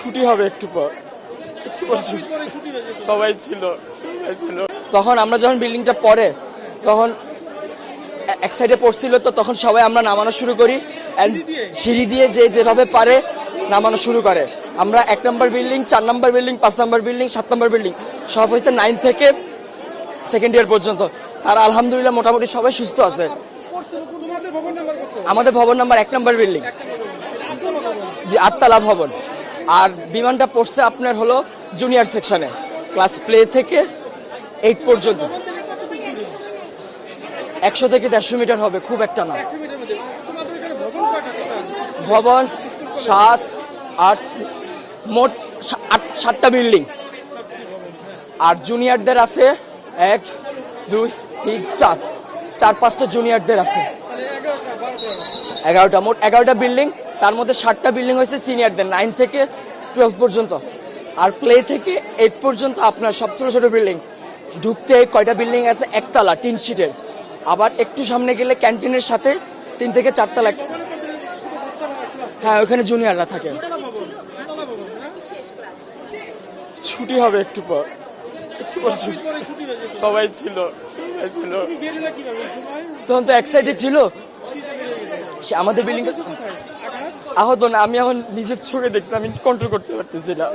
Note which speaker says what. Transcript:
Speaker 1: ছুটি হবে একটু পর সবাই ছিল তখন আমরা যখন বিল্ডিংটা পড়ে তখন এক সাইডে পড়ছিল, তো তখন সবাই আমরা নামানো শুরু করি। সিঁড়ি দিয়ে যেভাবে পারে নামানো শুরু করে। আমরা 1 নম্বর বিল্ডিং, 4 নম্বর বিল্ডিং, 5 নম্বর বিল্ডিং, 7 নম্বর বিল্ডিং সব হয়েছে 9 থেকে সেকেন্ড ইয়ার পর্যন্ত। তারা আলহামদুলিল্লাহ মোটামুটি সবাই সুস্থ আছে। আমাদের ভবন নাম্বার 1 নম্বর বিল্ডিং, জি 8 তলা ভবন। আর বিমানটা পড়ছে আপনার হলো জুনিয়র সেকশনে, ক্লাস প্লে থেকে 8 পর্যন্ত। 100 থেকে 150 মিটার হবে, খুব একটা না। ভবন 7, 8, মোট 7টা বিল্ডিং। আর জুনিয়রদের আছে 1, 2, 3, 4, 4-5টা জুনিয়রদের আছে। 11টা, মোট 11টা বিল্ডিং। তার মধ্যে 7টা বিল্ডিং হয়েছে সিনিয়রদের, 9 থেকে 12 পর্যন্ত। আর প্লে থেকে 8 পর্যন্ত আপনার সব ছোট ছোট বিল্ডিং। ঢুকতে কয়টা বিল্ডিং আছে, 1 তলা 3 সিটের। আবার একটু সামনে গেলে ক্যান্টিনের সাথে 3 থেকে 4 তলা। হ্যাঁ, ওখানে জুনিয়ররা থাকে। ছুটি হবে একটু পর সবাই ছিল তখন তো এক সাইডে ছিল সে আমাদের বিল্ডিং। আহত না, আমি এখন নিজের চোখে দেখছি, আমি কন্ট্রোল করতে পারতেছি না।